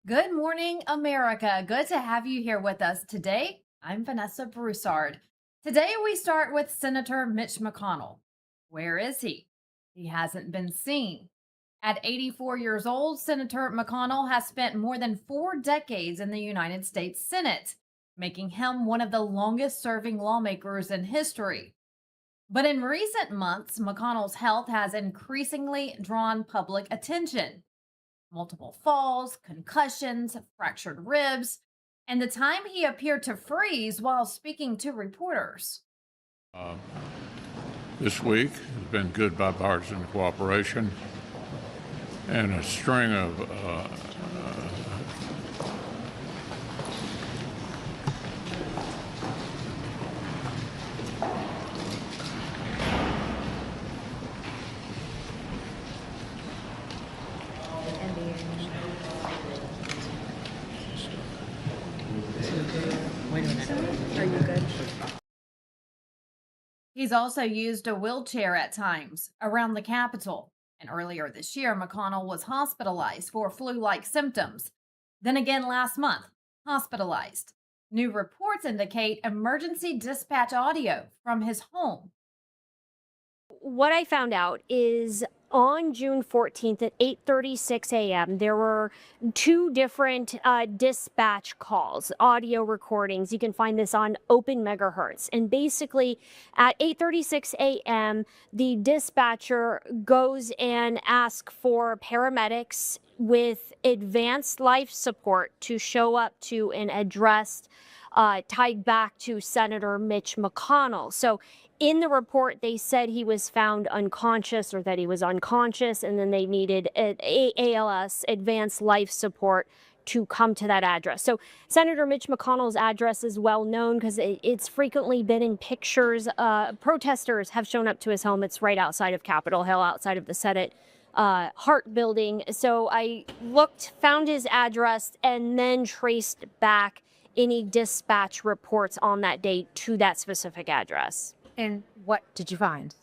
Good morning, America. Good to have you here with us today. I'm Vanessa Broussard. Today we start with Senator Mitch McConnell. Where is he? He hasn't been seen. At 84 years old, Senator McConnell has spent more than 4 decades in the United States Senate, making him one of the longest serving lawmakers in history. But in recent months, McConnell's health has increasingly drawn public attention. Multiple falls, concussions, fractured ribs, and the time he appeared to freeze while speaking to reporters. This week has been good bipartisan cooperation and a string of Are you good? He's also used a wheelchair at times around the Capitol. And earlier this year, McConnell was hospitalized for flu-like symptoms. Then again last month, hospitalized. New reports indicate emergency dispatch audio from his home. What I found out is on June 14th at 8:36 a.m., there were two different dispatch calls, audio recordings. You can find this on Open Megahertz. And basically at 8:36 a.m., the dispatcher goes and asks for paramedics with advanced life support to show up to an address tied back to Senator Mitch McConnell. So in the report, they said he was found unconscious or that he was unconscious, and then they needed ALS, advanced life support, to come to that address. So Senator Mitch McConnell's address is well known because it's frequently been in pictures. Protesters have shown up to his home. It's right outside of Capitol Hill, outside of the Senate Hart building. So I looked, found his address, and then traced back any dispatch reports on that day to that specific address. And what did you find?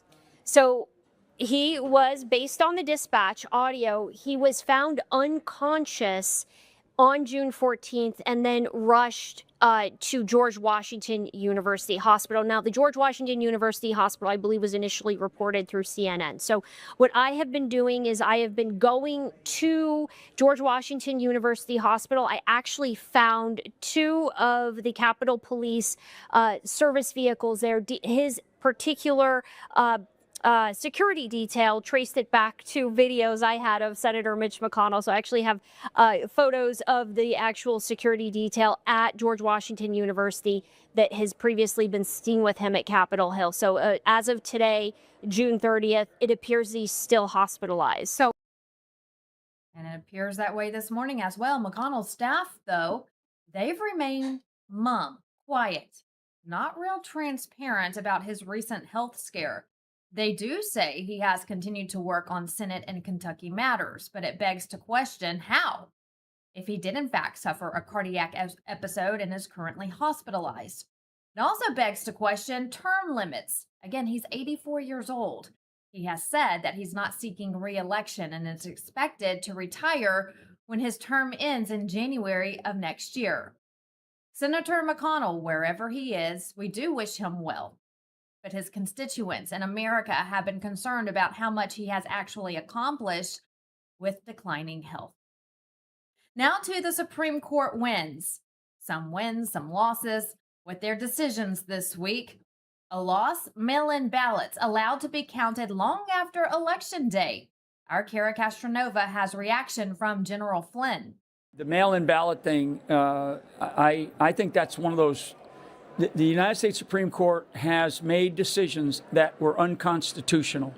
So he was, based on the dispatch audio, he was found unconscious on June 14th and then rushed to George Washington University Hospital. Now, the George Washington University Hospital, I believe, was initially reported through CNN. So what I have been doing is I have been going to George Washington University Hospital. I actually found two of the Capitol Police service vehicles there. His particular security detail traced it back to videos I had of Senator Mitch McConnell. So I actually have photos of the actual security detail at George Washington University that has previously been seen with him at Capitol Hill. So as of today, June 30th, it appears he's still hospitalized. And it appears that way this morning as well. McConnell's staff, though, they've remained mum, quiet, not real transparent about his recent health scare. They do say he has continued to work on Senate and Kentucky matters, but it begs to question how, if he did in fact suffer a cardiac episode and is currently hospitalized. It also begs to question term limits. Again, he's 84 years old. He has said that he's not seeking re-election and is expected to retire when his term ends in January of next year. Senator McConnell, wherever he is, we do wish him well. But his constituents in America have been concerned about how much he has actually accomplished with declining health. Now to the Supreme Court wins. Some wins, some losses with their decisions this week. A loss, mail-in ballots allowed to be counted long after Election Day. Our KIRK Astronova has reaction from General Flynn. The mail-in ballot thing, I think that's one of those. The United States Supreme Court has made decisions that were unconstitutional,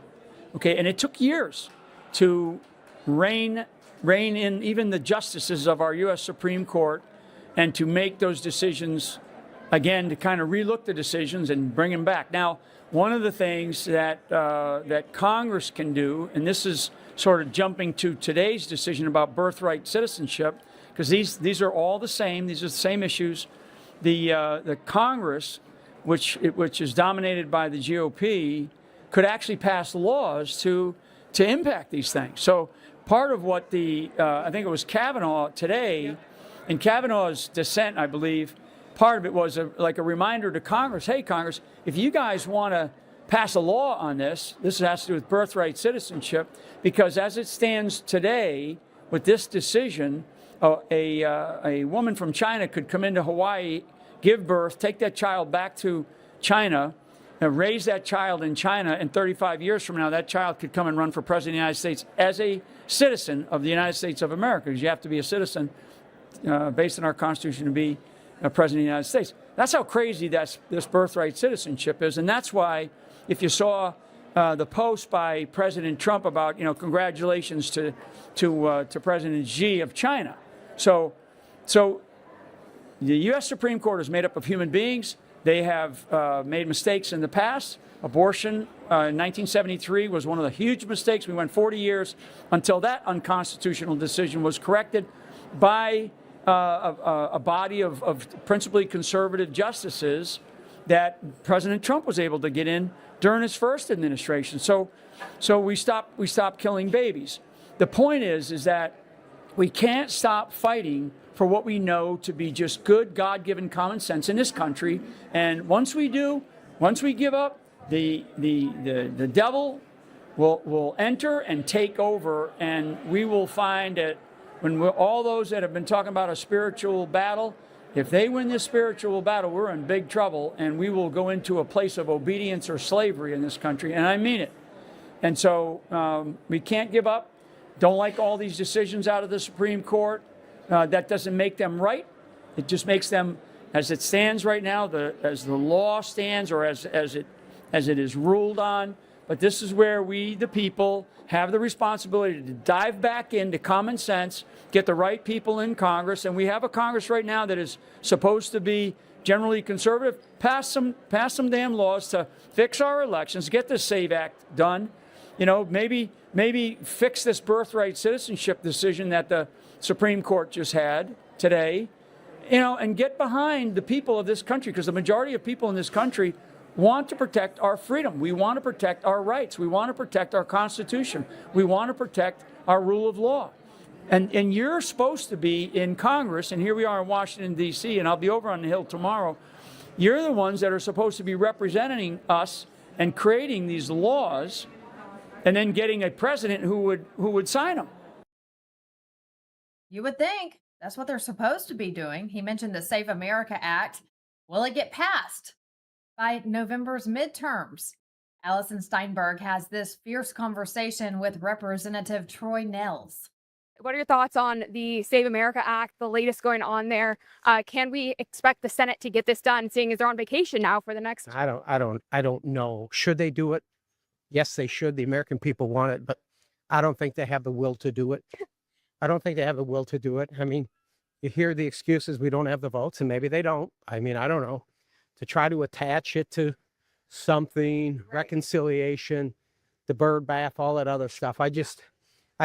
okay? And it took years to rein in even the justices of our U.S. Supreme Court and to make those decisions, again, to kind of relook the decisions and bring them back. Now, one of the things that Congress can do, and this is sort of jumping to today's decision about birthright citizenship, because these are all the same, these are the same issues. The Congress, which is dominated by the GOP, could actually pass laws to impact these things. So part of what I think it was Kavanaugh today, in Kavanaugh's dissent, I believe, part of it was like a reminder to Congress, hey, Congress, if you guys want to pass a law on this has to do with birthright citizenship, because as it stands today with this decision, a woman from China could come into Hawaii, give birth, take that child back to China, raise that child in China, and 35 years from now, that child could come and run for president of the United States as a citizen of the United States of America, because you have to be a citizen based on our Constitution to be a president of the United States. That's how crazy this birthright citizenship is, and that's why if you saw the post by President Trump about, congratulations to President Xi of China. So the U.S. Supreme Court is made up of human beings. They have made mistakes in the past. Abortion in 1973 was one of the huge mistakes. We went 40 years until that unconstitutional decision was corrected by a body of principally conservative justices that President Trump was able to get in during his first administration. So we stopped killing babies. The point is that we can't stop fighting for what we know to be just good, God-given common sense in this country. And once we give up, the devil will enter and take over, and we will find that when all those that have been talking about a spiritual battle, if they win this spiritual battle, we're in big trouble, and we will go into a place of obedience or slavery in this country, and I mean it. And so we can't give up. Don't like all these decisions out of the Supreme Court. That doesn't make them right. It just makes them, as it stands right now, as the law stands, or as it is ruled on. But this is where we, the people, have the responsibility to dive back into common sense, get the right people in Congress, and we have a Congress right now that is supposed to be generally conservative. Pass some damn laws to fix our elections, get the SAVE Act done. Maybe fix this birthright citizenship decision that the Supreme Court just had today, and get behind the people of this country, because the majority of people in this country want to protect our freedom. We want to protect our rights. We want to protect our Constitution. We want to protect our rule of law. And you're supposed to be in Congress, and here we are in Washington, D.C., and I'll be over on the Hill tomorrow. You're the ones that are supposed to be representing us and creating these laws, and then getting a president who would sign them. You would think that's what they're supposed to be doing. He mentioned the Save America Act. Will it get passed by November's midterms? Allison Steinberg has this fierce conversation with Representative Troy Nehls. What are your thoughts on the Save America Act, the latest going on there? Can we expect the Senate to get this done, seeing as they're on vacation now for the next? I don't know. Should they do it? Yes, they should. The American people want it, but I don't think they have the will to do it. I don't think they have the will to do it. I mean, you hear the excuses, we don't have the votes, and maybe they don't. I mean, I don't know. To try to attach it to something, right. Reconciliation, the bird bath, all that other stuff. I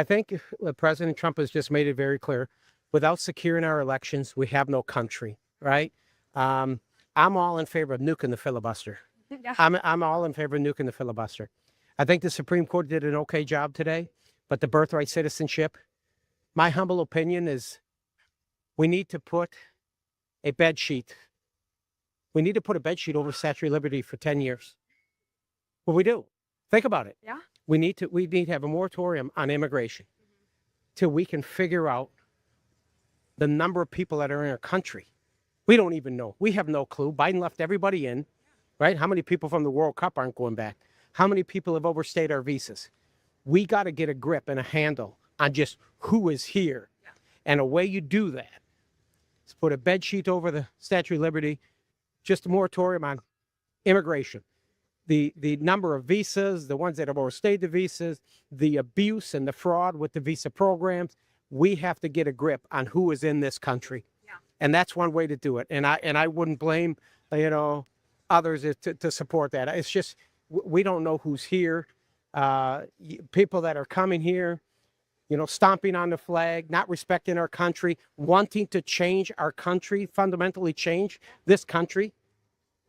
think President Trump has just made it very clear. Without securing our elections, we have no country, right? I'm all in favor of nuking the filibuster. Yeah. I'm all in favor of nuking the filibuster. I think the Supreme Court did an okay job today, but the birthright citizenship, my humble opinion is we need to put a bed sheet. We need to put a bed sheet over Statue of Liberty for 10 years. Well, we do. Think about it. Yeah. We need to have a moratorium on immigration till we can figure out the number of people that are in our country. We don't even know. We have no clue. Biden left everybody in, right? How many people from the World Cup aren't going back? How many people have overstayed our visas? We got to get a grip and a handle on just who is here. Yeah. And a way you do that is put a bed sheet over the Statue of Liberty, just a moratorium on immigration. The number of visas, the ones that have overstayed the visas, the abuse and the fraud with the visa programs. We have to get a grip on who is in this country. Yeah. And that's one way to do it. And I wouldn't blame, others to support that. It's just, we don't know who's here. People that are coming here, stomping on the flag, not respecting our country, wanting to change our country, fundamentally change this country.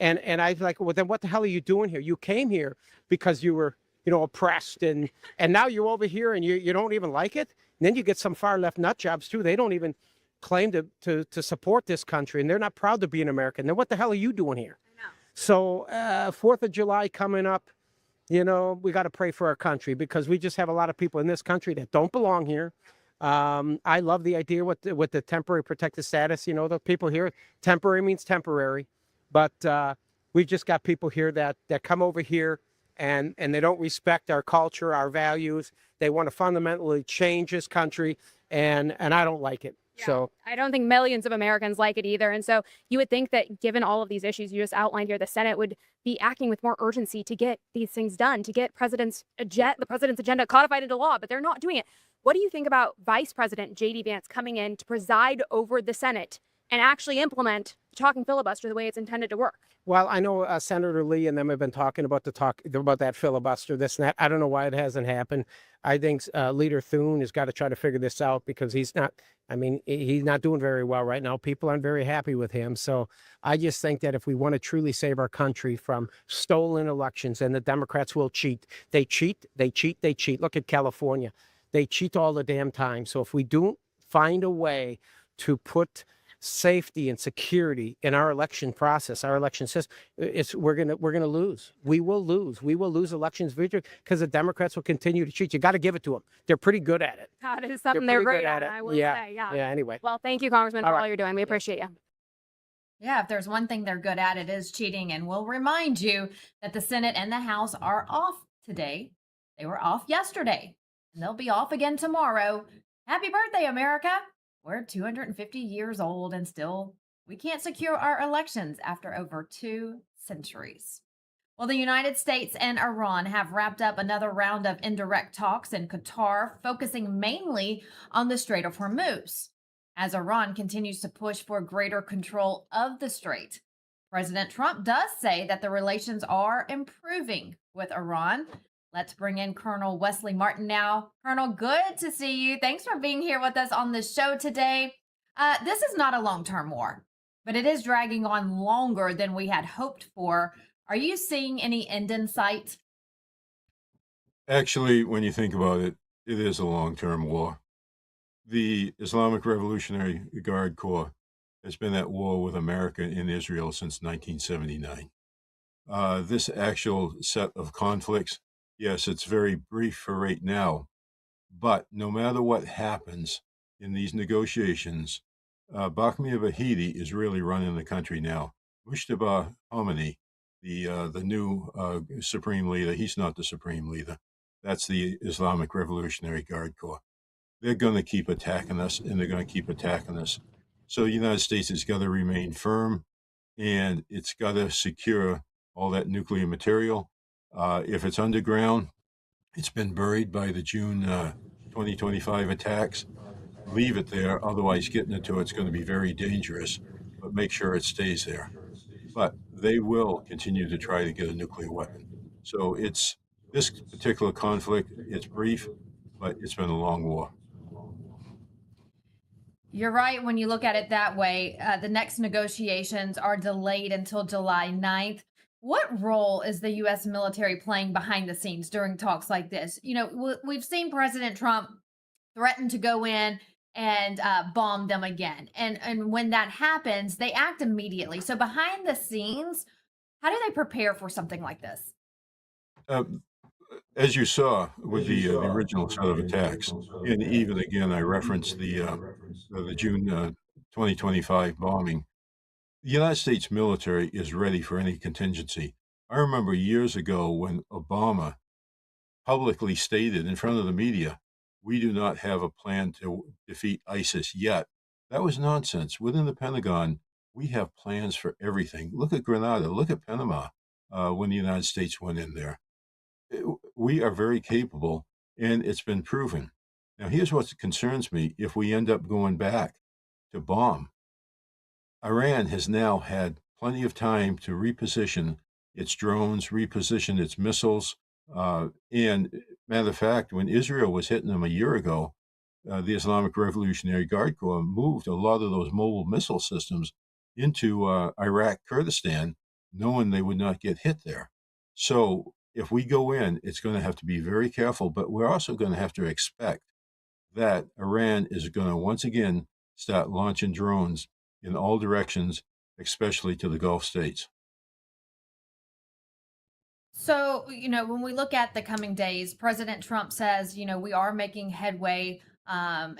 And I was like, well, then what the hell are you doing here? You came here because you were, oppressed, and now you're over here and you don't even like it. And then you get some far left nut jobs too. They don't even claim to support this country, and they're not proud to be an American. Then what the hell are you doing here? So 4th of July coming up, you know, we got to pray for our country because we just have a lot of people in this country that don't belong here. I love the idea with the temporary protected status. You know, the people here, temporary means temporary, but we've just got people here that come over here and they don't respect our culture, our values. They want to fundamentally change this country, and I don't like it. Yeah, So I don't think millions of Americans like it either. And so you would think that given all of these issues you just outlined here, the Senate would be acting with more urgency to get these things done, to get the president's agenda codified into law, but they're not doing it. What do you think about Vice President J.D. Vance coming in to preside over the Senate and actually implement the talking filibuster the way it's intended to work? Well, I know Senator Lee and them have been talking about about that filibuster, this and that. I don't know why it hasn't happened. I think Leader Thune has got to try to figure this out because he's not doing very well right now. People aren't very happy with him. So I just think that if we want to truly save our country from stolen elections, and the Democrats will cheat. They cheat, they cheat, they cheat. Look at California. They cheat all the damn time. So if we don't find a way to put safety and security in our election process, our election system, we're gonna lose. We will lose. We will lose elections because the Democrats will continue to cheat. You got to give it to them. They're pretty good at it. That is something they're great at, I will say. Yeah. Anyway. Well, thank you, Congressman, for All all right. you're doing. We appreciate you. Yeah, if there's one thing they're good at, it is cheating. And we'll remind you that the Senate and the House are off today. They were off yesterday, and they'll be off again tomorrow. Happy birthday, America! We're 250 years old, and still we can't secure our elections after over 2 centuries. Well, the United States and Iran have wrapped up another round of indirect talks in Qatar, focusing mainly on the Strait of Hormuz, as Iran continues to push for greater control of the strait. President Trump does say that the relations are improving with Iran. Let's bring in Colonel Wesley Martin now. Colonel, good to see you. Thanks for being here with us on the show today. This is not a long-term war, but it is dragging on longer than we had hoped for. Are you seeing any end in sight? Actually, when you think about it, it is a long-term war. The Islamic Revolutionary Guard Corps has been at war with America and Israel since 1979. This actual set of conflicts, yes, it's very brief for right now, but no matter what happens in these negotiations, Bakhmir Vahidi is really running the country now. Mushtaba Khomeini, the new supreme leader, he's not the supreme leader. That's the Islamic Revolutionary Guard Corps. They're going to keep attacking us, and they're going to keep attacking us. So the United States has got to remain firm, and it's got to secure all that nuclear material. If it's underground, it's been buried by the June 2025 attacks. Leave it there, otherwise getting into it's going to be very dangerous, but make sure it stays there. But they will continue to try to get a nuclear weapon. So it's this particular conflict, it's brief, but it's been a long war. You're right when you look at it that way. The next negotiations are delayed until July 9th. What role is the U.S. military playing behind the scenes during talks like this? You know, we've seen President Trump threaten to go in and bomb them again. And when that happens, they act immediately. So behind the scenes, how do they prepare for something like this? As you saw with the original set of attacks, and even again, I referenced the June 2025 bombing. The United States military is ready for any contingency. I remember years ago when Obama publicly stated in front of the media, we do not have a plan to defeat ISIS yet. That was nonsense. Within the Pentagon, we have plans for everything. Look at Grenada, look at Panama when the United States went in there. We are very capable, and it's been proven. Now, here's what concerns me. If we end up going back to bomb, Iran has now had plenty of time to reposition its drones, reposition its missiles. And matter of fact, when Israel was hitting them a year ago, the Islamic Revolutionary Guard Corps moved a lot of those mobile missile systems into Iraq, Kurdistan, knowing they would not get hit there. So if we go in, it's going to have to be very careful, but we're also going to have to expect that Iran is going to once again start launching drones in all directions, especially to the Gulf states. So, when we look at the coming days, President Trump says, we are making headway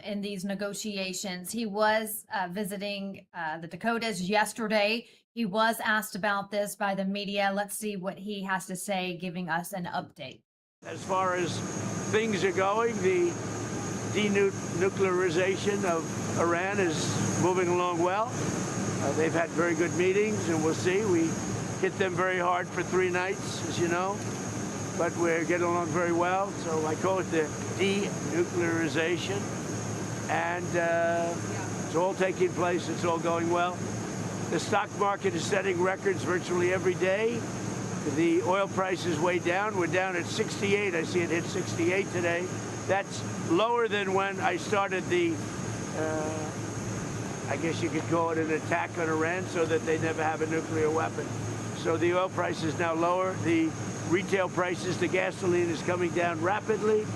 in these negotiations. He was visiting the Dakotas yesterday. He was asked about this by the media. Let's see what he has to say, giving us an update. As far as things are going, the denuclearization of Iran is moving along well. They've had very good meetings, and we'll see. We hit them very hard for 3 nights, as you know, but we're getting along very well. So I call it the denuclearization, and it's all taking place. It's all going well. The stock market is setting records virtually every day. The oil price is way down. We're down at 68. I see it hit 68 today. That's lower than when I started the, I guess you could call it an attack on Iran so that they never have a nuclear weapon. So the oil price is now lower. The retail prices, the gasoline is coming down rapidly.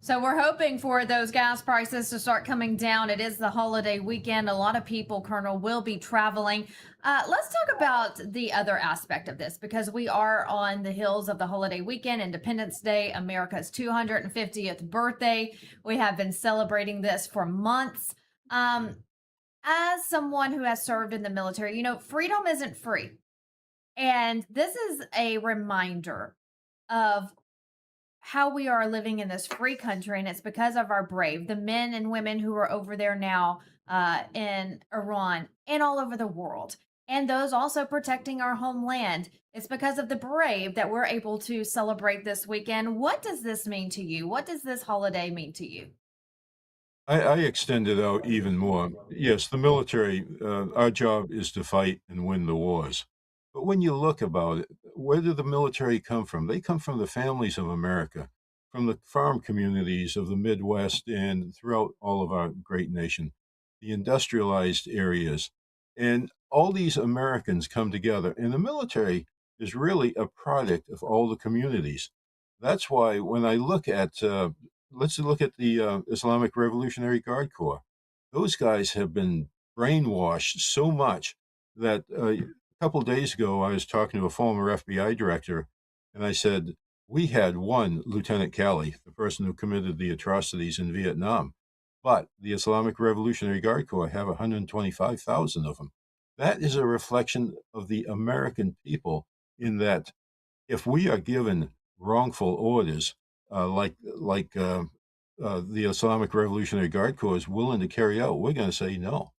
So we're hoping for those gas prices to start coming down. It is the holiday weekend. A lot of people, Colonel, will be traveling. Let's talk about the other aspect of this, because we are on the heels of the holiday weekend, Independence Day, America's 250th birthday. We have been celebrating this for months. As someone who has served in the military, freedom isn't free. And this is a reminder of how we are living in this free country, and it's because of our brave, the men and women who are over there now in Iran and all over the world, and those also protecting our homeland. It's because of the brave that we're able to celebrate this weekend. What does this mean to you? What does this holiday mean to you? I extend it out even more. Yes, the military, our job is to fight and win the wars. But when you look about it, where did the military come from? They come from the families of America, from the farm communities of the Midwest and throughout all of our great nation, the industrialized areas. And all these Americans come together, and the military is really a product of all the communities. That's why when I look at, let's look at the Islamic Revolutionary Guard Corps. Those guys have been brainwashed so much that a couple of days ago, I was talking to a former FBI director, and I said, we had one Lieutenant Calley, the person who committed the atrocities in Vietnam, but the Islamic Revolutionary Guard Corps have 125,000 of them. That is a reflection of the American people, in that if we are given wrongful orders, like the Islamic Revolutionary Guard Corps is willing to carry out, we're going to say no,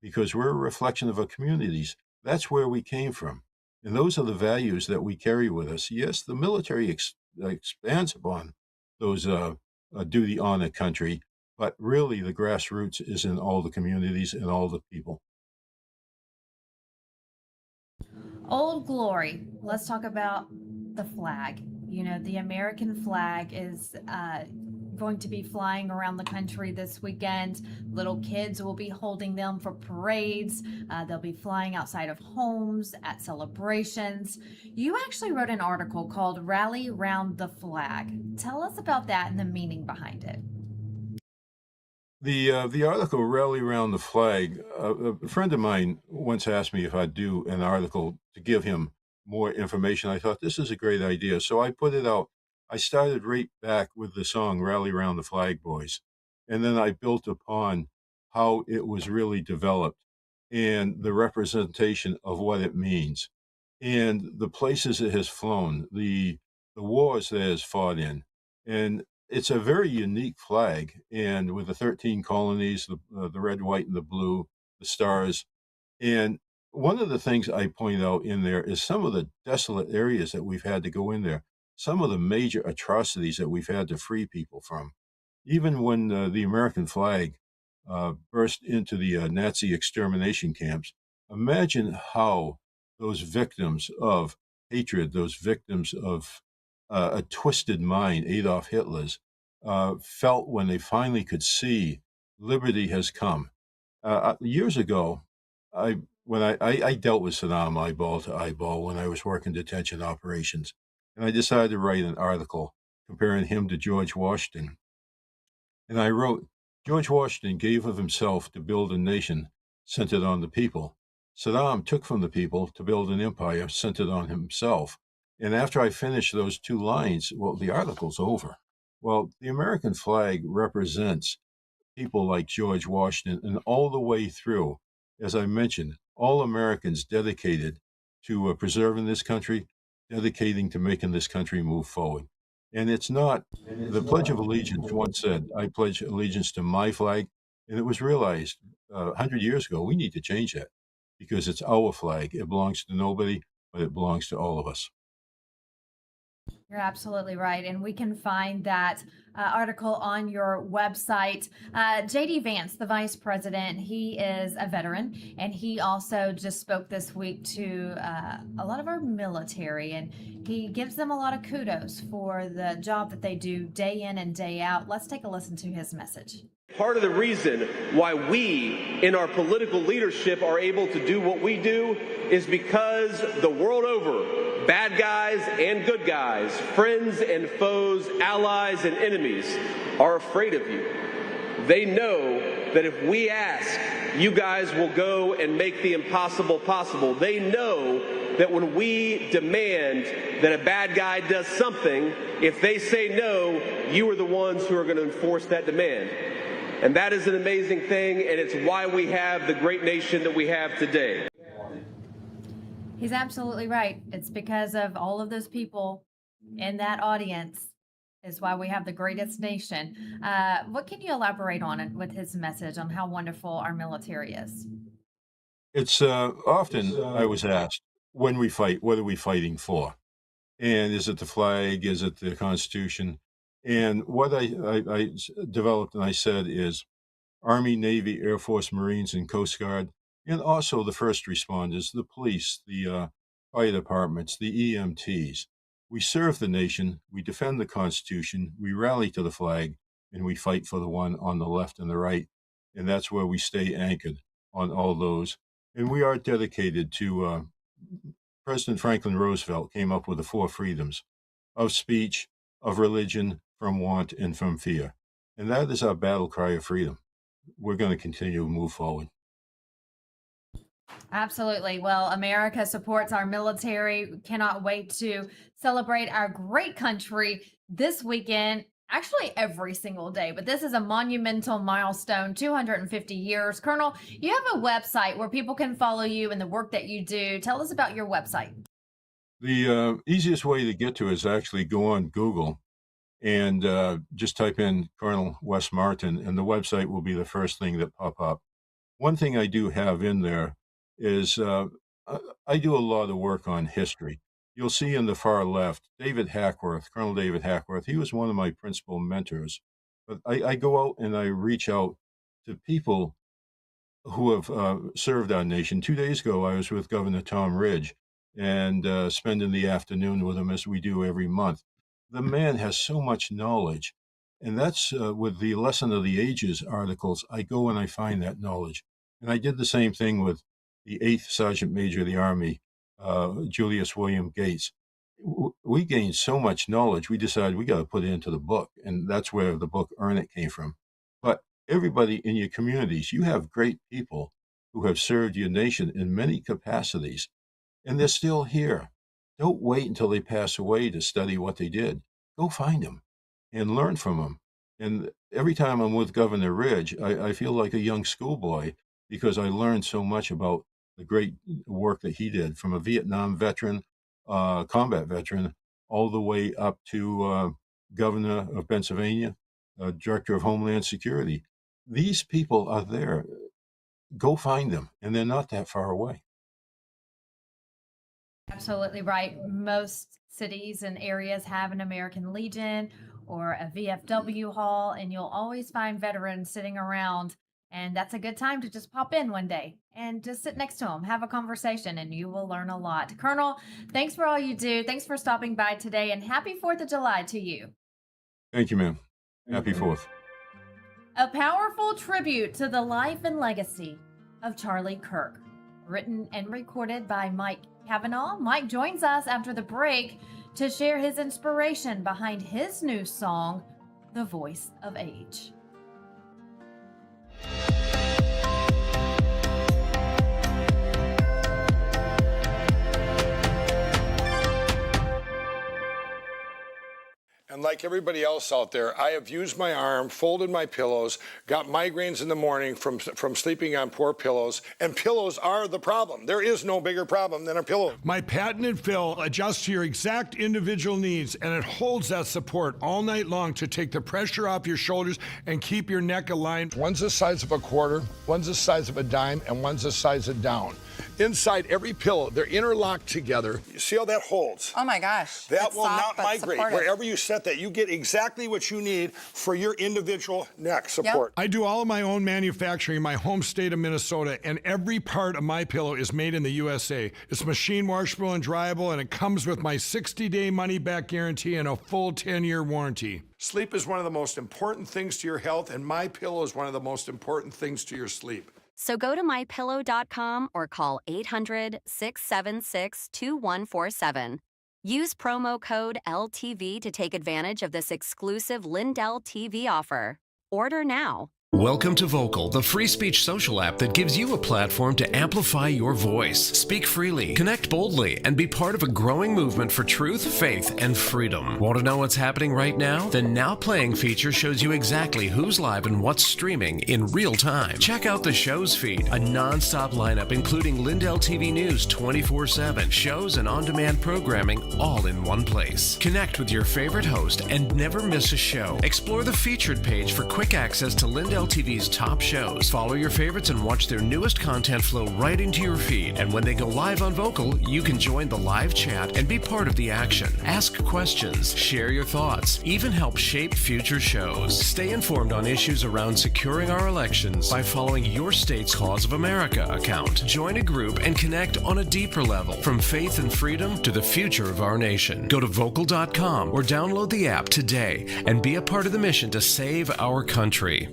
because we're a reflection of our communities. That's where we came from. And those are the values that we carry with us. Yes, the military expands upon those duty on the country, but really the grassroots is in all the communities and all the people. Old Glory. Let's talk about the flag. The American flag is going to be flying around the country this weekend. Little kids will be holding them for parades. They'll be flying outside of homes at celebrations. You actually wrote an article called Rally Round the Flag. Tell us about that and the meaning behind it. The article Rally Round the Flag, a friend of mine once asked me if I'd do an article to give him more information. I thought this is a great idea, so I put it out. I started right back with the song Rally Round the Flag Boys, and then I built upon how it was really developed and the representation of what it means and the places it has flown, the wars that it has fought in. And it's a very unique flag, and with the 13 colonies, the red, white, and the blue, the stars. And one of the things I point out in there is some of the desolate areas that we've had to go in there, some of the major atrocities that we've had to free people from. Even when the American flag burst into the Nazi extermination camps, imagine how those victims of hatred, those victims of a twisted mind, Adolf Hitler's, felt when they finally could see liberty has come. Years ago, when I dealt with Saddam eyeball to eyeball when I was working detention operations, and I decided to write an article comparing him to George Washington. And I wrote, George Washington gave of himself to build a nation centered on the people. Saddam took from the people to build an empire centered on himself. And after I finished those two lines, well, the article's over. Well, the American flag represents people like George Washington and all the way through, as I mentioned, all Americans dedicated to preserving this country, dedicating to making this country move forward. And it's not, the Pledge of Allegiance once said, I pledge allegiance to my flag. And it was realized 100 years ago, we need to change that because it's our flag. It belongs to nobody, but it belongs to all of us. You're absolutely right. And we can find that article on your website. JD Vance, the vice president, he is a veteran, and he also just spoke this week to a lot of our military, and he gives them a lot of kudos for the job that they do day in and day out. Let's take a listen to his message. Part of the reason why we in our political leadership are able to do what we do is because the world over, bad guys and good guys, friends and foes, allies and enemies are afraid of you. They know that if we ask, you guys will go and make the impossible possible. They know that when we demand that a bad guy does something, if they say no, you are the ones who are going to enforce that demand. And that is an amazing thing, and it's why we have the great nation that we have today. He's absolutely right. It's because of all of those people in that audience is why we have the greatest nation. What can you elaborate on it with his message on how wonderful our military is? It's often I was asked, when we fight, what are we fighting for? And is it the flag? Is it the Constitution? And what I developed and I said is Army, Navy, Air Force, Marines, and Coast Guard, and also the first responders, the police, the fire departments, the EMTs. We serve the nation, we defend the Constitution, we rally to the flag, and we fight for the one on the left and the right. And that's where we stay anchored on all those. And we are dedicated to President Franklin Roosevelt came up with the 4 freedoms of speech, of religion, from want, and from fear. And that is our battle cry of freedom. We're going to continue to move forward. Absolutely. Well, America supports our military. Cannot wait to celebrate our great country this weekend. Actually, every single day, but this is a monumental milestone, 250 years. Colonel, you have a website where people can follow you and the work that you do. Tell us about your website. The easiest way to get to it is actually go on Google and just type in Colonel Wes Martin, and the website will be the first thing that pop up. One thing I do have in there is I do a lot of work on history. You'll see in the far left, David Hackworth, Colonel David Hackworth. He was one of my principal mentors. But I go out and I reach out to people who have served our nation. 2 days ago, I was with Governor Tom Ridge and spending the afternoon with him as we do every month. The man has so much knowledge. And that's with the Lesson of the Ages articles, I go and I find that knowledge. And I did the same thing with the 8th Sergeant Major of the Army, Julius William Gates. We gained so much knowledge, we decided we got to put it into the book. And that's where the book Earn It came from. But everybody in your communities, you have great people who have served your nation in many capacities, and they're still here. Don't wait until they pass away to study what they did. Go find them and learn from them. And every time I'm with Governor Ridge, I feel like a young schoolboy because I learned so much about the great work that he did, from a Vietnam veteran, combat veteran, all the way up to Governor of Pennsylvania, Director of Homeland Security. These people are there. Go find them, and they're not that far away. Absolutely right. Most cities and areas have an American Legion or a VFW hall, and you'll always find veterans sitting around. And that's a good time to just pop in one day and just sit next to them, have a conversation, and you will learn a lot. Colonel, thanks for all you do. Thanks for stopping by today, and happy 4th of July to you. Thank you, ma'am. Happy 4th. A powerful tribute to the life and legacy of Charlie Kirk, written and recorded by Mike Cavanaugh. Mike joins us after the break to share his inspiration behind his new song, The Voice of Age. like everybody else out there, I have used my arm, folded my pillows, got migraines in the morning from sleeping on poor pillows, and pillows are the problem. There is no bigger problem than a pillow. My patented fill adjusts to your exact individual needs, and it holds that support all night long to take the pressure off your shoulders and keep your neck aligned. One's the size of a quarter, one's the size of a dime, and one's the size of down. Inside every pillow, they're interlocked together. You see how that holds? Oh my gosh. That It's will soft, not but migrate. supportive. Wherever you set that, you get exactly what you need for your individual neck support. I do all of my own manufacturing in my home state of Minnesota, and every part of my pillow is made in the USA. It's machine washable and dryable, and it comes with my 60-day money-back guarantee and a full 10-year warranty. Sleep is one of the most important things to your health, and my pillow is one of the most important things to your sleep. So go to mypillow.com or call 800-676-2147. Use promo code LTV to take advantage of this exclusive LINDELLTV offer. Order now. Welcome to Vocal, the free speech social app that gives you a platform to amplify your voice, speak freely, connect boldly, and be part of a growing movement for truth, faith, and freedom. Want to know what's happening right now? The Now Playing feature shows you exactly who's live and what's streaming in real time. Check out the show's feed, a non-stop lineup including LINDELLTV News 24/7, shows and on-demand programming all in one place. Connect with your favorite host and never miss a show. Explore the featured page for quick access to LINDELLTV's top shows. Follow your favorites and watch their newest content flow right into your feed. And when they go live on Vocal, you can join the live chat and be part of the action. Ask questions, share your thoughts, even help shape future shows. Stay informed on issues around securing our elections by following your state's Cause of America account. Join a group and connect on a deeper level, from faith and freedom to the future of our nation. Go to vocal.com or download the app today and be a part of the mission to save our country.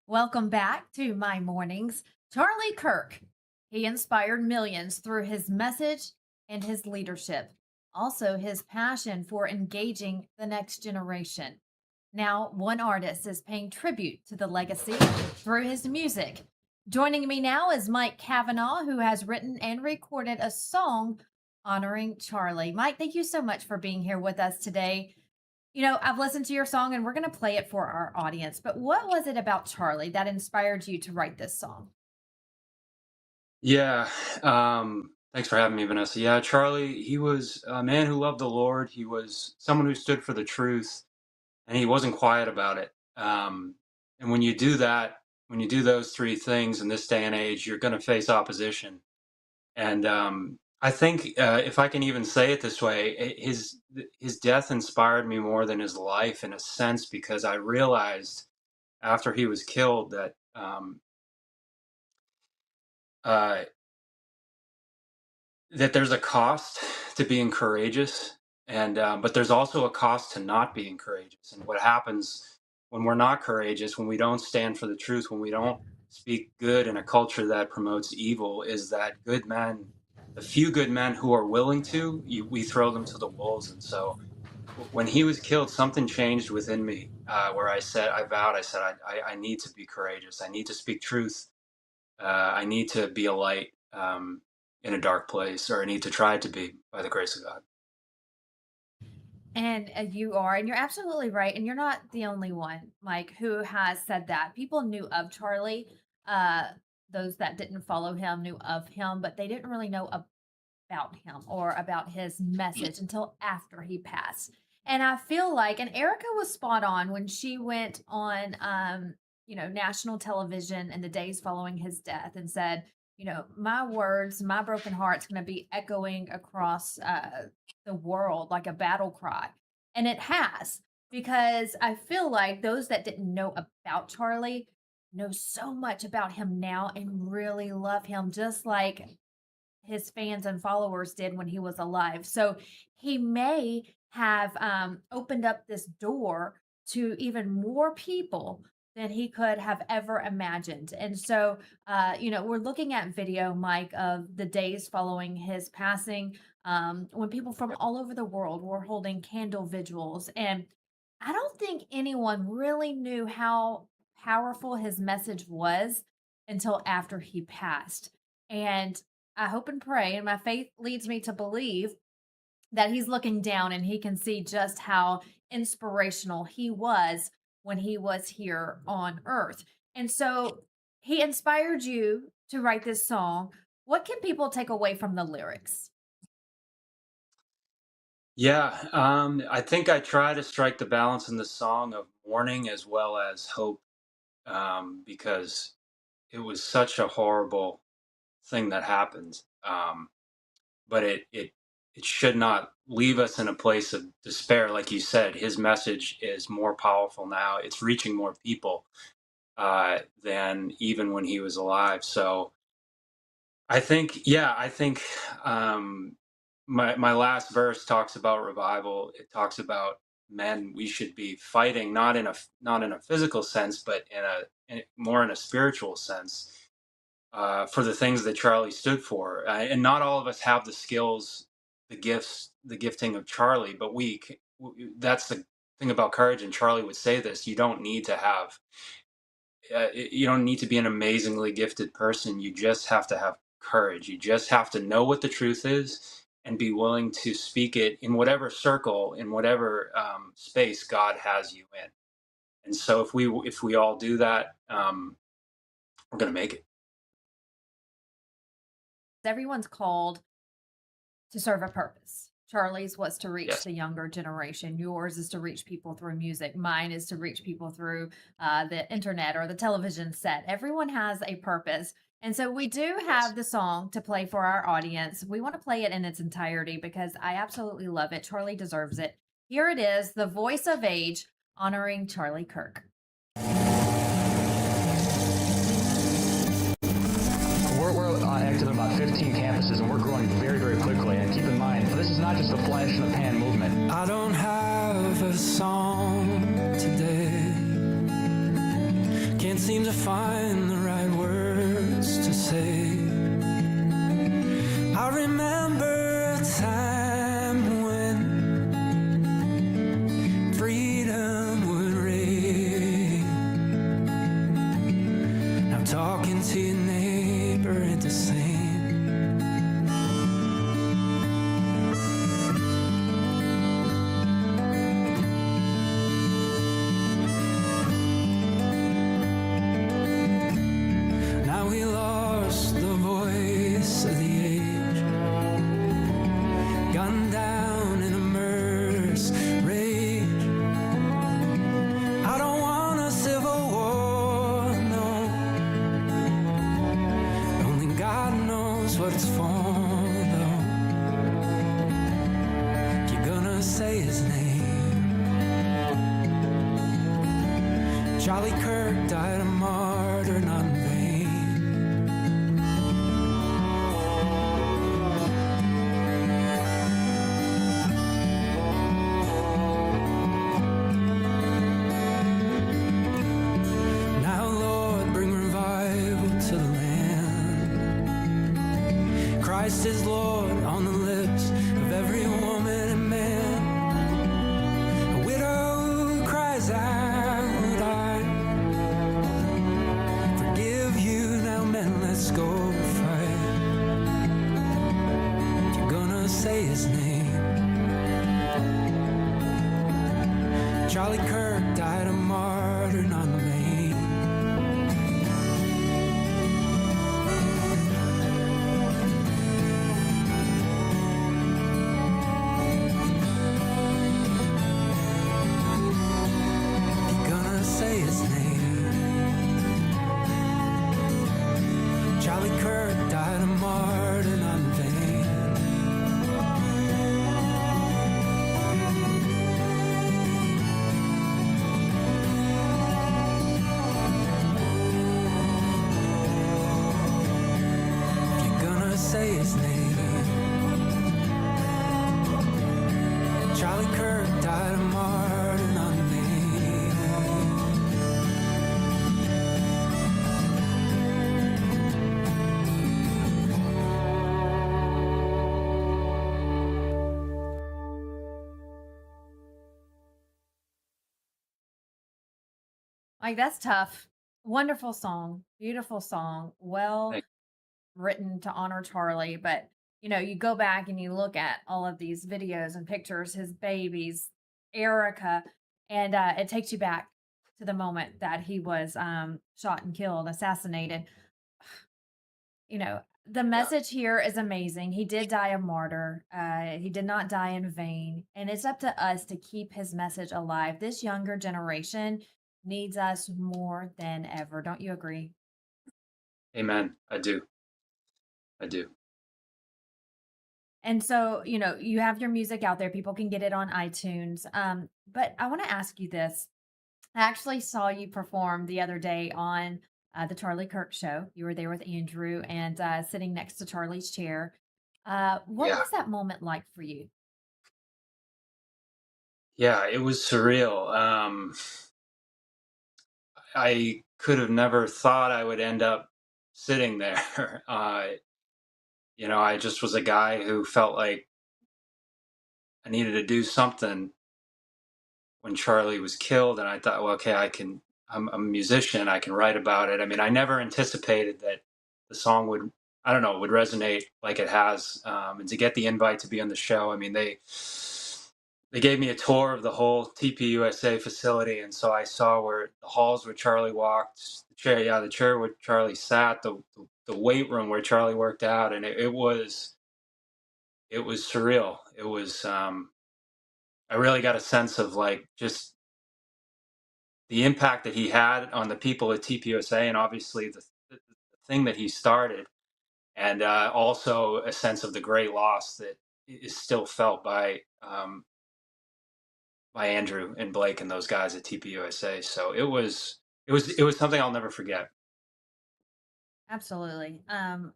Welcome back to My Mornings. Charlie Kirk, he inspired millions through his message and his leadership, also his passion for engaging the next generation. Now, one artist is paying tribute to the legacy through his music. Joining me now is Mike Kavanaugh, who has written and recorded a song honoring Charlie. Mike, thank you so much for being here with us today. You know, I've listened to your song and we're going to play it for our audience, but what was it about Charlie that inspired you to write this song? Yeah, thanks for having me, Vanessa. Yeah, Charlie, he was a man who loved the Lord. He was someone who stood for the truth, and he wasn't quiet about it. And when you do that, when you do those three things in this day and age, you're going to face opposition. And I think, if I can even say it this way, his death inspired me more than his life, in a sense, because I realized after he was killed that that there's a cost to being courageous, and but there's also a cost to not being courageous. And what happens when we're not courageous, when we don't stand for the truth, when we don't speak good in a culture that promotes evil, is that good men, the few good men who are willing to, we throw them to the wolves. And so when he was killed, something changed within me, where I vowed, I need to be courageous. I need to speak truth. I need to be a light in a dark place, or I need to try to be, by the grace of God. And you are, and you're absolutely right. And you're not the only one, Mike, who has said that. People knew of Charlie. Uh, those that didn't follow him knew of him, but they didn't really know about him or about his message until after he passed. And I feel like, and Erica was spot on when she went on, national television in the days following his death and said, my words, my broken heart's going to be echoing across the world like a battle cry. And it has, because I feel like those that didn't know about Charlie know so much about him now and really love him, just like his fans and followers did when he was alive. So he may have opened up this door to even more people than he could have ever imagined. And so, we're looking at video, Mike, of the days following his passing, when people from all over the world were holding candle vigils. And I don't think anyone really knew how powerful his message was until after he passed. And I hope and pray, and my faith leads me to believe that he's looking down and he can see just how inspirational he was when he was here on earth. And so he inspired you to write this song. What can people take away from the lyrics? Yeah, I think I try to strike the balance in the song of mourning as well as hope, because it was such a horrible thing that happened. But it should not leave us in a place of despair. Like you said, his message is more powerful now. It's reaching more people than even when he was alive. So I think my last verse talks about revival. It talks about, men, we should be fighting not in a physical sense, but more in a spiritual sense, for the things that Charlie stood for. And not all of us have the skills, the gifts, the gifting of Charlie, but that's the thing about courage. And Charlie would say this: you don't need to have, you don't need to be an amazingly gifted person. You just have to have courage. You just have to know what the truth is and be willing to speak it in whatever circle, in whatever space God has you in. And so if we all do that, we're going to make it. Everyone's called to serve a purpose. Charlie's was to reach the younger generation. Yours is to reach people through music. Mine is to reach people through the internet or the television set. Everyone has a purpose. And so we do have the song to play for our audience. We want to play it in its entirety because I absolutely love it. Charlie deserves it. Here it is, the voice of age honoring Charlie Kirk. We're active in about 15 campuses, and we're growing very, very quickly. And keep in mind, this is not just a flash in the pan movement. I don't have a song today. Can't seem to find the right words to say. I remember a time when freedom would reign. Now talking to your neighbor ain't the same. Now we lost the voice of the age, gone down in a murderous rage. I don't want a civil war, no. Only God knows what it's for, though. You're gonna say his name. Charlie Kirk died a martyr, not in vain. Now, Lord, bring revival to the land. Christ is Lord on the lips of every woman and man. A widow cries out, I forgive you. Now, men, let's go fight. If you're gonna say his name, Charlie Kirk died a martyr, not in vain. If you're gonna say his name, Charlie Kirk died a martyr, not in vain. Say his name. Charlie Kirk died a martyr, not in vain. Like, that's tough. Wonderful song. Beautiful song. Well written to honor Charlie. But, you know, you go back and you look at all of these videos and pictures, his babies, Erica, and it takes you back to the moment that he was shot and killed, assassinated. You know, the message here is amazing. He did die a martyr. He did not die in vain. And it's up to us to keep his message alive. This younger generation needs us more than ever. Don't you agree? Amen. I do. I do. And so, you know, you have your music out there. People can get it on iTunes. But I want to ask you this. I actually saw you perform the other day on the Charlie Kirk show. You were there with Andrew and sitting next to Charlie's chair. What was that moment like for you? Yeah, it was surreal. I could have never thought I would end up sitting there. You know, I just was a guy who felt like I needed to do something when Charlie was killed, and I thought, well, okay, I'm a musician, I can write about it. I mean, I never anticipated that the song would, I don't know, would resonate like it has. And to get the invite to be on the show, I mean, they gave me a tour of the whole TPUSA facility, and so I saw where the halls where Charlie walked, the chair where Charlie sat, the weight room where Charlie worked out, and it was surreal. It was I really got a sense of like just the impact that he had on the people at TPUSA, and obviously the thing that he started, and also a sense of the great loss that is still felt by Andrew and Blake and those guys at TPUSA. So it was something I'll never forget. Absolutely. And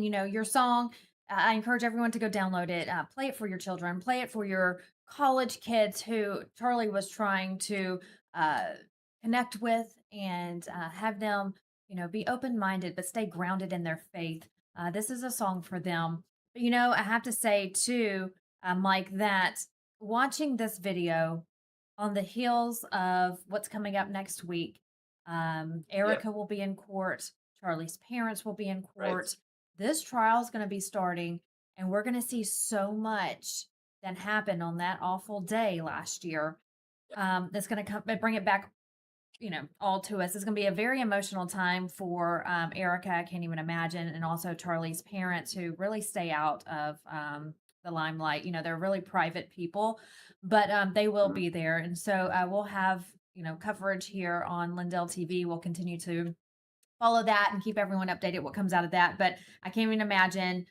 you know, your song, I encourage everyone to go download it, play it for your children, play it for your college kids who Charlie was trying to uh, connect with and have them, you know, be open-minded but stay grounded in their faith. This is a song for them. But you know, I have to say too, Mike, that watching this video on the heels of what's coming up next week, Erica will be in court. Charlie's parents will be in court. This trial is going to be starting, and we're going to see so much that happened on that awful day last year. That's going to come bring it back, you know, all to us. It's going to be a very emotional time for Erica. I can't even imagine, and also Charlie's parents, who really stay out of the limelight. You know, they're really private people, but they will be there, and so we'll have, you know, coverage here on LINDELLTV. We'll continue to follow that and keep everyone updated what comes out of that. But I can't even imagine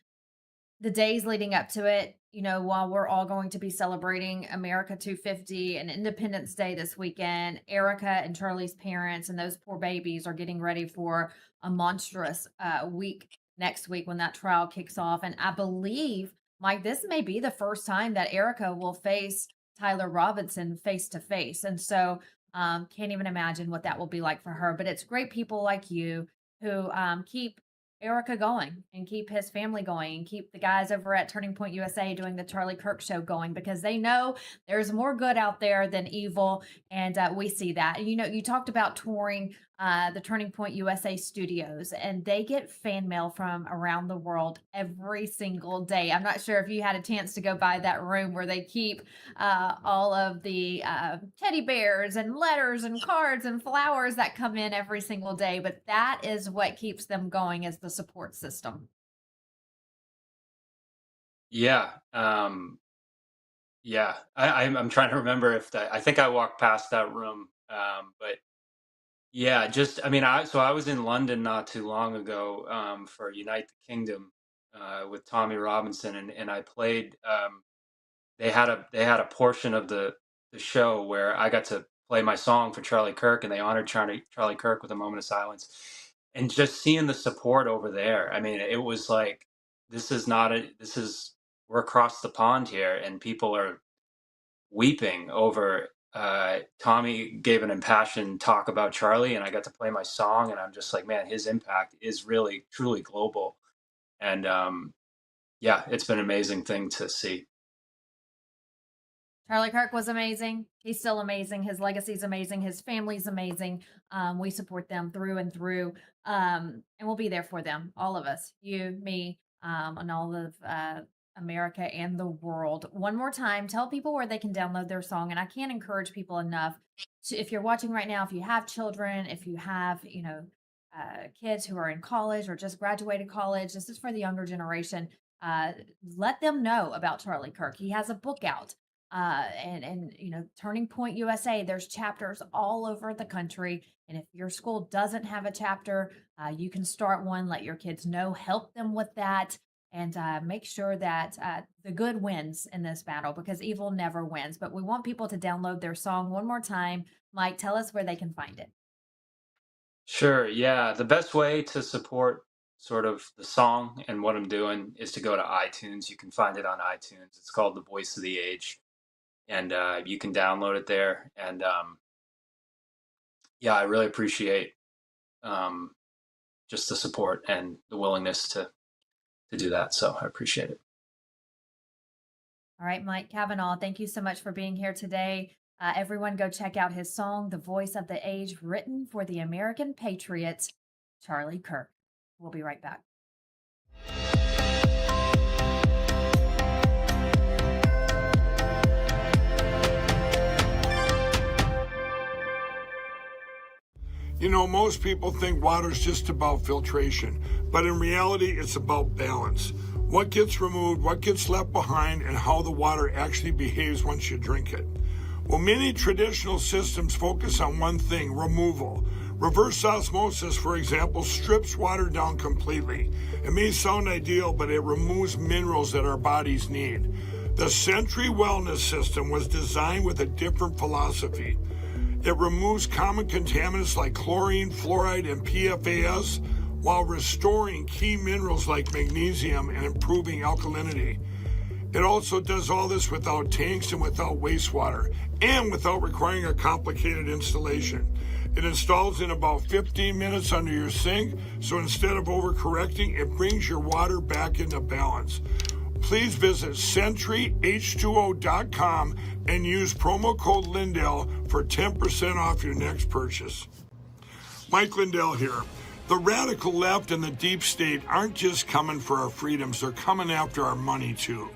the days leading up to it, you know, while we're all going to be celebrating America 250 and Independence Day this weekend. Erica and Charlie's parents and those poor babies are getting ready for a monstrous week next week when that trial kicks off. And I believe, Mike, this may be the first time that Erica will face Tyler Robinson face to face. And so can't even imagine what that will be like for her. But it's great people like you who keep Erica going and keep his family going and keep the guys over at Turning Point USA doing the Charlie Kirk show going, because they know there's more good out there than evil. And we see that. And, you know, you talked about touring the Turning Point USA studios, and they get fan mail from around the world every single day. I'm not sure if you had a chance to go by that room where they keep all of the teddy bears and letters and cards and flowers that come in every single day, but that is what keeps them going, is the support system. Yeah. Yeah. I'm trying to remember if I think I walked past that room. But yeah, I was in London not too long ago for Unite the Kingdom with Tommy Robinson, and I played. They had a portion of the show where I got to play my song for Charlie Kirk, and they honored Charlie Kirk with a moment of silence. And just seeing the support over there, I mean, it was like, we're across the pond here, and people are weeping over. Tommy gave an impassioned talk about Charlie, and I got to play my song, and I'm just like, man, his impact is really truly global. And yeah, it's been an amazing thing to see. Charlie Kirk was amazing. He's still amazing. His legacy's amazing. His family's amazing. We support them through and through. And we'll be there for them, all of us, you, me, and all of America and the world. One more time, tell people where they can download their song. And I can't encourage people enough to, if you're watching right now, if you have children, if you have, kids who are in college or just graduated college, this is for the younger generation. Let them know about Charlie Kirk. He has a book out. Turning Point USA, there's chapters all over the country. And if your school doesn't have a chapter, you can start one, let your kids know, help them with that, and make sure that the good wins in this battle, because evil never wins. But we want people to download their song one more time. Mike, tell us where they can find it. Sure. Yeah. The best way to support sort of the song and what I'm doing is to go to iTunes. You can find it on iTunes. It's called The Voice of the Age. And you can download it there. And yeah, I really appreciate just the support and the willingness to do that. So I appreciate it. All right, Mike Cavanaugh, thank you so much for being here today. Everyone go check out his song, The Voice of the Age, written for the American patriot, Charlie Kirk. We'll be right back. You know, most people think water's just about filtration, but in reality, it's about balance. What gets removed, what gets left behind, and how the water actually behaves once you drink it. Well, many traditional systems focus on one thing, removal. Reverse osmosis, for example, strips water down completely. It may sound ideal, but it removes minerals that our bodies need. The Century Wellness System was designed with a different philosophy. It removes common contaminants like chlorine, fluoride, and PFAS while restoring key minerals like magnesium and improving alkalinity. It also does all this without tanks and without wastewater, and without requiring a complicated installation. It installs in about 15 minutes under your sink, so instead of overcorrecting, it brings your water back into balance. Please visit CenturyH2O.com and use promo code Lindell for 10% off your next purchase. Mike Lindell here. The radical left and the deep state aren't just coming for our freedoms, they're coming after our money too.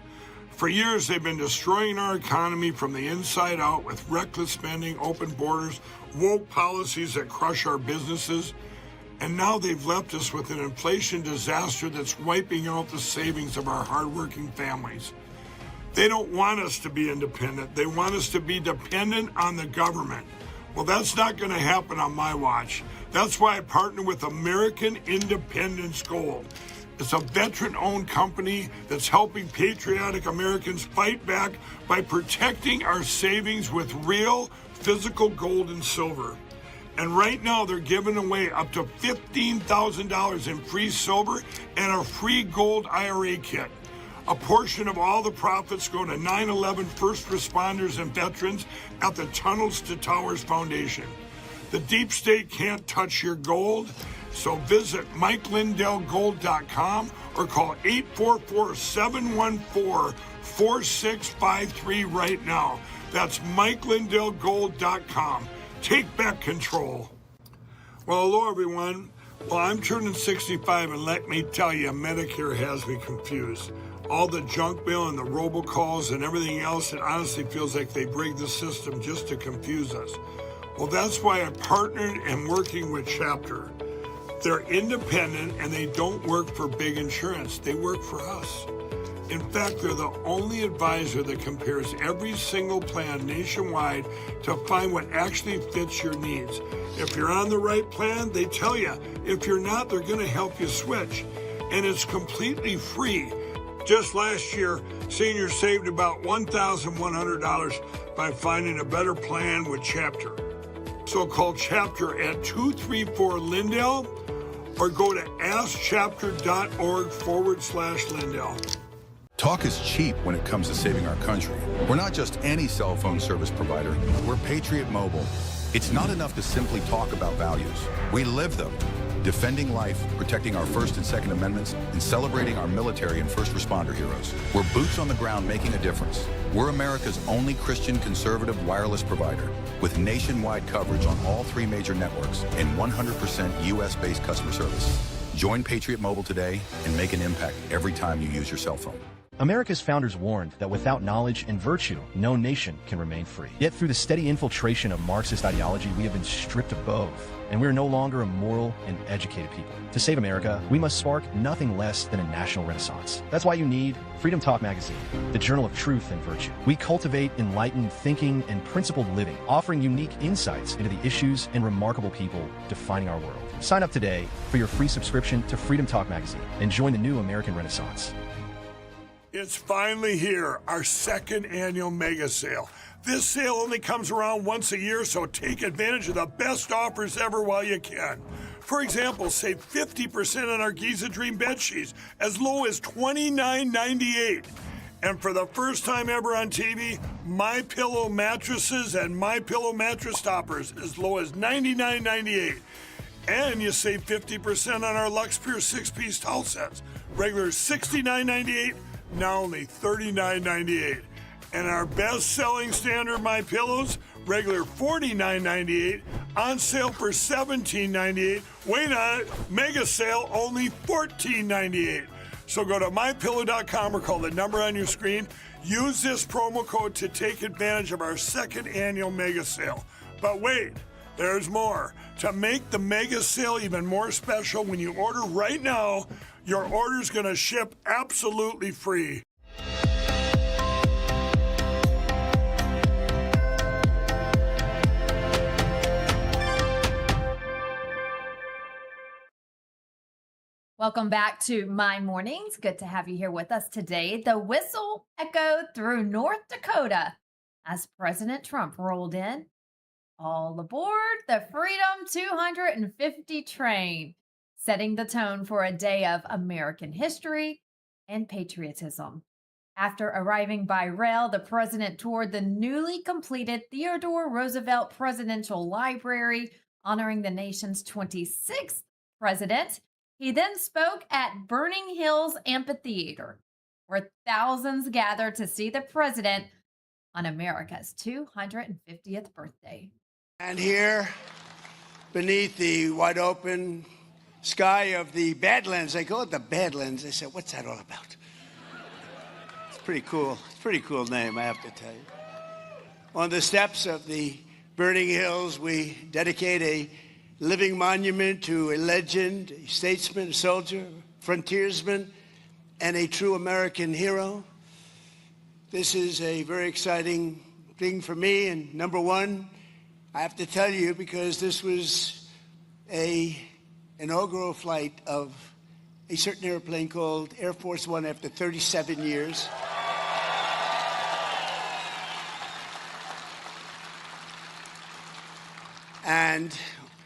For years, they've been destroying our economy from the inside out with reckless spending, open borders, woke policies that crush our businesses. And now they've left us with an inflation disaster that's wiping out the savings of our hardworking families. They don't want us to be independent. They want us to be dependent on the government. Well, that's not going to happen on my watch. That's why I partner with American Independence Gold. It's a veteran-owned company that's helping patriotic Americans fight back by protecting our savings with real physical gold and silver. And right now, they're giving away up to $15,000 in free silver and a free gold IRA kit. A portion of all the profits go to 9/11 first responders and veterans at the Tunnels to Towers Foundation. The deep state can't touch your gold, so visit MikeLindellGold.com or call 844-714-4653 right now. That's MikeLindellGold.com. Take back control. Well, hello, everyone. Well, I'm turning 65, and let me tell you, Medicare has me confused. All the junk mail and the robocalls and everything else, it honestly feels like they rigged the system just to confuse us. Well, that's why I partnered and working with Chapter. They're independent, and they don't work for big insurance. They work for us. In fact, they're the only advisor that compares every single plan nationwide to find what actually fits your needs. If you're on the right plan, they tell you. If you're not, they're going to help you switch. And it's completely free. Just last year, seniors saved about $1,100 by finding a better plan with Chapter. So call Chapter at 234-LINDELL or go to askchapter.org/Lindell. Talk is cheap when it comes to saving our country. We're not just any cell phone service provider. We're Patriot Mobile. It's not enough to simply talk about values. We live them. Defending life, protecting our First and Second Amendments, and celebrating our military and first responder heroes. We're boots on the ground making a difference. We're America's only Christian conservative wireless provider with nationwide coverage on all 3 major networks and 100% U.S.-based customer service. Join Patriot Mobile today and make an impact every time you use your cell phone. America's founders warned that without knowledge and virtue, no nation can remain free. Yet through the steady infiltration of Marxist ideology, we have been stripped of both, and we are no longer a moral and educated people. To save America, we must spark nothing less than a national renaissance. That's why you need Freedom Talk Magazine, the journal of truth and virtue. We cultivate enlightened thinking and principled living, offering unique insights into the issues and remarkable people defining our world. Sign up today for your free subscription to Freedom Talk Magazine and join the new American Renaissance. It's finally here, our 2nd annual mega sale. This sale only comes around once a year, so take advantage of the best offers ever while you can. For example, save 50% on our Giza Dream bed sheets, as low as $29.98. And for the first time ever on TV, MyPillow mattresses and MyPillow mattress toppers, as low as $99.98. And you save 50% on our Lux Pure 6-piece towel sets, regular $69.98. Now only $39.98. And our best-selling standard My Pillows, regular $49.98, on sale for $17.98. Wait on it, mega sale only $14.98. So go to mypillow.com or call the number on your screen. Use this promo code to take advantage of our 2nd annual mega sale. But wait, there's more. To make the mega sale even more special, when you order right now, your order's going to ship absolutely free. Welcome back to My Mornings. Good to have you here with us today. The whistle echoed through North Dakota as President Trump rolled in. All aboard the Freedom 250 train, setting the tone for a day of American history and patriotism. After arriving by rail, the president toured the newly completed Theodore Roosevelt Presidential Library, honoring the nation's 26th president. He then spoke at Burning Hills Amphitheater, where thousands gathered to see the president on America's 250th birthday. And here, beneath the wide open sky of the Badlands, they call it the Badlands. I said, what's that all about? It's pretty cool. It's a pretty cool name, I have to tell you. On the steps of the Burning Hills, we dedicate a living monument to a legend, a statesman, a soldier, frontiersman, and a true American hero. This is a very exciting thing for me. And number one, I have to tell you, because this was a inaugural flight of a certain airplane called Air Force One after 37 years. And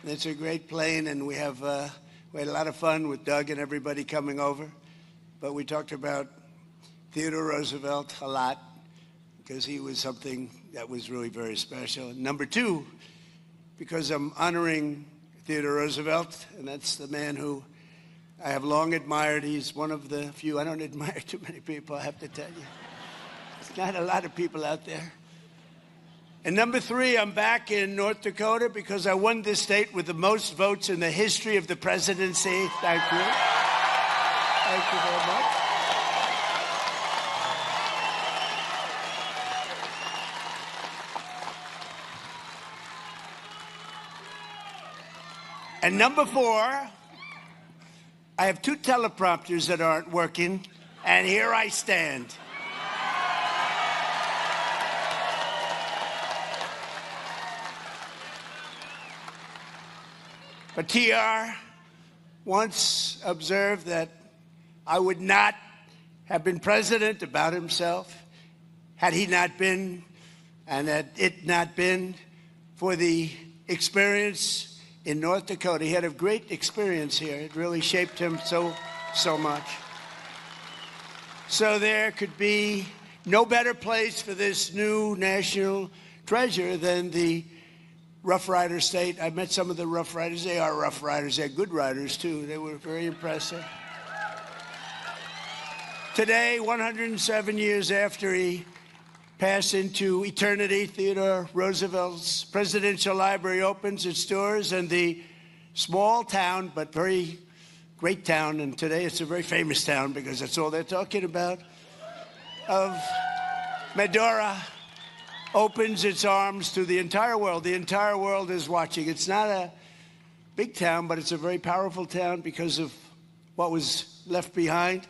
it's a great plane, and we had a lot of fun with Doug and everybody coming over. But we talked about Theodore Roosevelt a lot, because he was something that was really very special. And number two, because I'm honoring Theodore Roosevelt, and that's the man who I have long admired. He's one of the few. I don't admire too many people, I have to tell you. There's not a lot of people out there. And number 3, I'm back in North Dakota because I won this state with the most votes in the history of the presidency. Thank you. Thank you very much. And number 4, I have 2 teleprompters that aren't working, and here I stand. But TR once observed that I would not have been president about himself had he not been, and had it not been for the experience in North Dakota. He had a great experience here. It really shaped him so much. So there could be no better place for this new national treasure than the Rough Rider state. I met some of the Rough Riders. They are Rough Riders. They're good riders, too. They were very impressive. Today, 107 years after he passed into eternity, Theodore Roosevelt's Presidential Library opens its doors, and the small town, but very great town, and today it's a very famous town because that's all they're talking about, of Medora opens its arms to the entire world. The entire world is watching. It's not a big town, but it's a very powerful town because of what was left behind.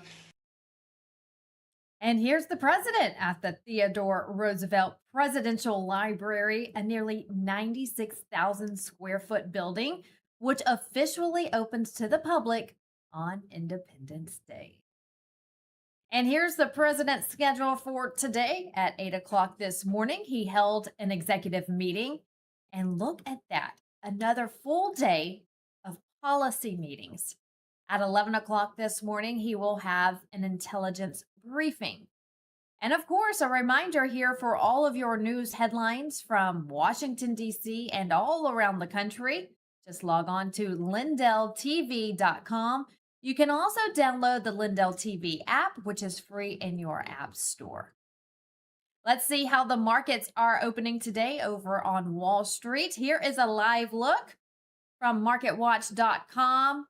And here's the president at the Theodore Roosevelt Presidential Library, a nearly 96,000 square foot building, which officially opens to the public on Independence Day. And here's the president's schedule for today. At 8 o'clock this morning, he held an executive meeting. And look at that, another full day of policy meetings. At 11 o'clock this morning, he will have an intelligence briefing. And of course, a reminder here for all of your news headlines from Washington, D.C. and all around the country. Just log on to LINDELLTV.com. You can also download the LINDELLTV app, which is free in your app store. Let's see how the markets are opening today over on Wall Street. Here is a live look from MarketWatch.com.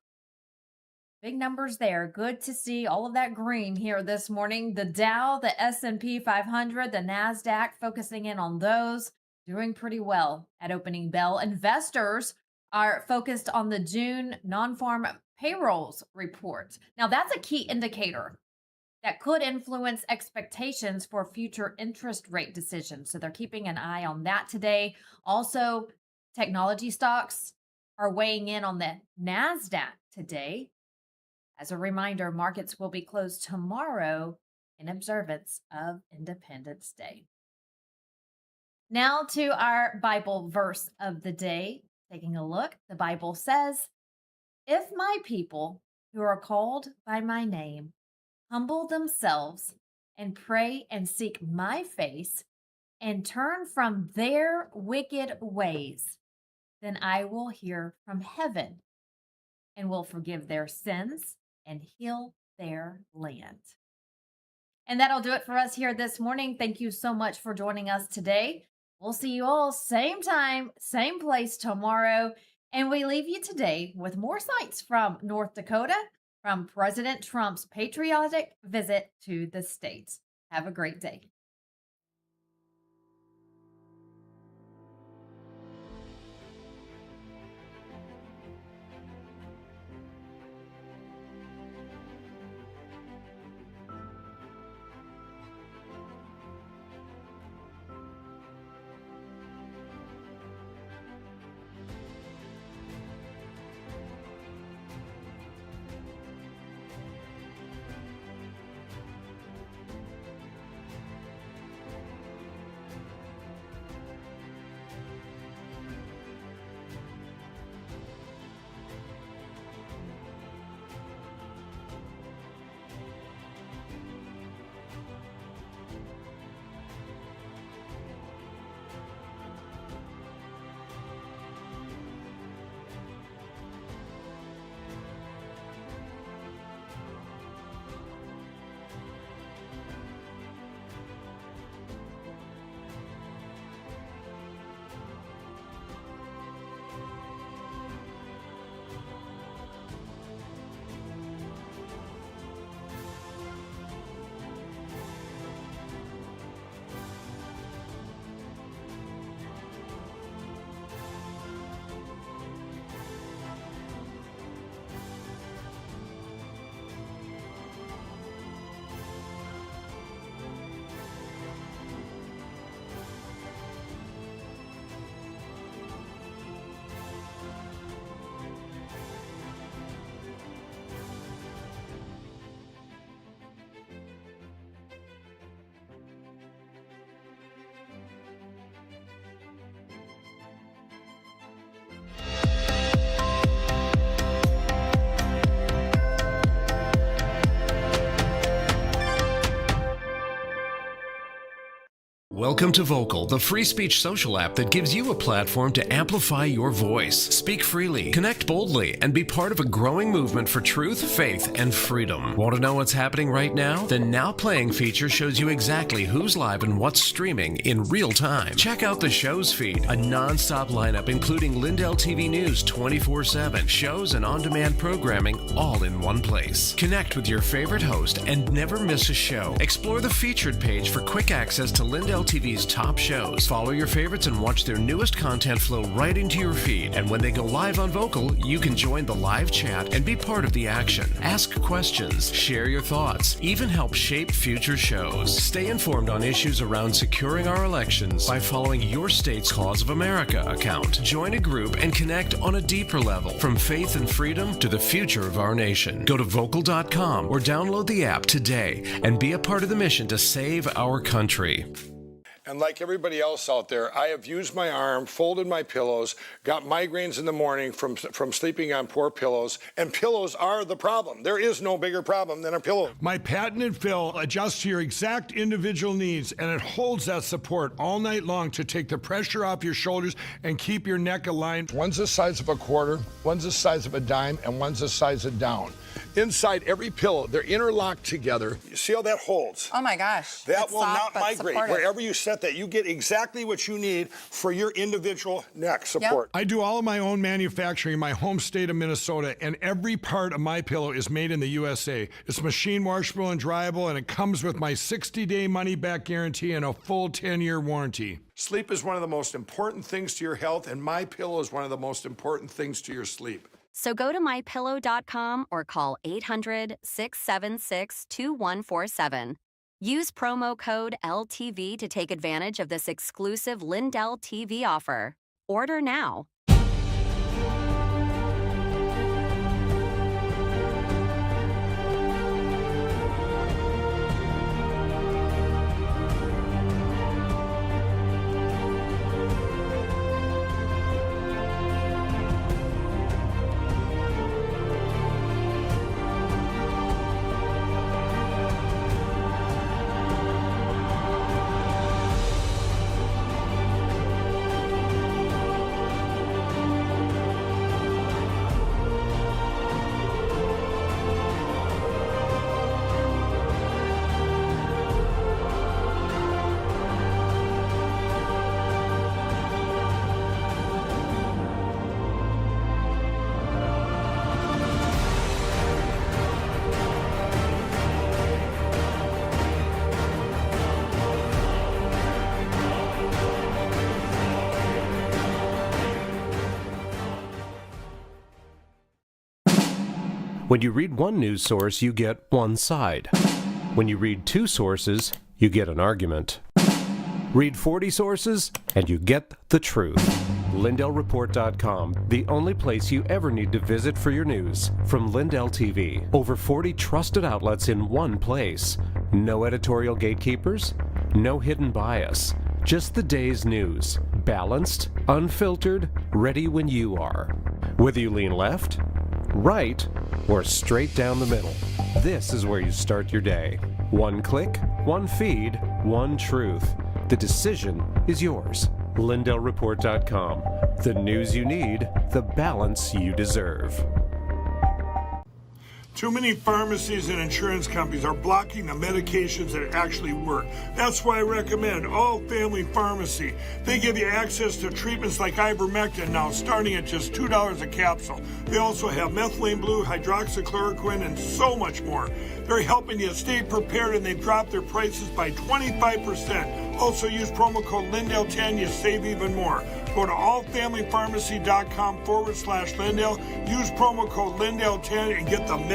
Big numbers there. Good to see all of that green here this morning. The Dow, the S&P 500, the NASDAQ, focusing in on those, doing pretty well at opening bell. Investors are focused on the June non-farm payrolls report. Now, that's a key indicator that could influence expectations for future interest rate decisions. So they're keeping an eye on that today. Also, technology stocks are weighing in on the NASDAQ today. As a reminder, markets will be closed tomorrow in observance of Independence Day. Now to our Bible verse of the day. Taking a look, the Bible says, "If my people who are called by my name humble themselves and pray and seek my face and turn from their wicked ways, then I will hear from heaven and will forgive their sins and heal their land." And that'll do it for us here this morning. Thank you so much for joining us today. We'll see you all same time, same place tomorrow. And we leave you today with more sights from North Dakota from President Trump's patriotic visit to the state. Have a great day. Welcome to Vocal, the free speech social app that gives you a platform to amplify your voice. Speak freely, connect boldly, and be part of a growing movement for truth, faith, and freedom. Want to know what's happening right now? The Now Playing feature shows you exactly who's live and what's streaming in real time. Check out the show's feed, a non-stop lineup including LINDELLTV News 24/7, shows and on-demand programming all in one place. Connect with your favorite host and never miss a show. Explore the featured page for quick access to LINDELLTV's top shows. Follow your favorites and watch their newest content flow right into your feed. And when they go live on Vocal, you can join the live chat and be part of the action. Ask questions, share your thoughts, even help shape future shows. Stay informed on issues around securing our elections by following your state's Cause of America account. Join a group and connect on a deeper level, from faith and freedom to the future of our nation. Go to vocal.com or download the app today and be a part of the mission to save our country. And like everybody else out there, I have used my arm, folded my pillows, got migraines in the morning from sleeping on poor pillows, and pillows are the problem. There is no bigger problem than a pillow. My patented fill adjusts to your exact individual needs, and it holds that support all night long to take the pressure off your shoulders and keep your neck aligned. One's the size of a quarter, one's the size of a dime, and one's the size of down. Inside every pillow, they're interlocked together. You see how that holds? Oh my gosh. That It's will soft, not but migrate. supportive. Wherever you set that, you get exactly what you need for your individual neck support. I do all of my own manufacturing in my home state of Minnesota, and every part of my pillow is made in the USA. It's machine washable and dryable, and it comes with my 60-day money-back guarantee and a full 10-year warranty. Sleep is one of the most important things to your health, and my pillow is one of the most important things to your sleep. So go to mypillow.com or call 800-676-2147. Use promo code LTV to take advantage of this exclusive LINDELLTV offer. Order now. When you read one news source, you get one side. When you read two sources, you get an argument. Read 40 sources, and you get the truth. LindellReport.com, the only place you ever need to visit for your news. From LindellTV, over 40 trusted outlets in one place. No editorial gatekeepers, no hidden bias. Just the day's news. Balanced, unfiltered, ready when you are. Whether you lean left, right, or straight down the middle, this is where you start your day. One click, one feed, one truth. The decision is yours. LindellReport.com. The news you need, the balance you deserve. Too many pharmacies and insurance companies are blocking the medications that actually work. That's why I recommend All Family Pharmacy. They give you access to treatments like ivermectin now, starting at just $2 a capsule. They also have methylene blue, hydroxychloroquine, and so much more. They're helping you stay prepared, and they've dropped their prices by 25%. Also use promo code Lindell10, you save even more. Go to allfamilypharmacy.com/Lindell. Use promo code Lindell10 and get the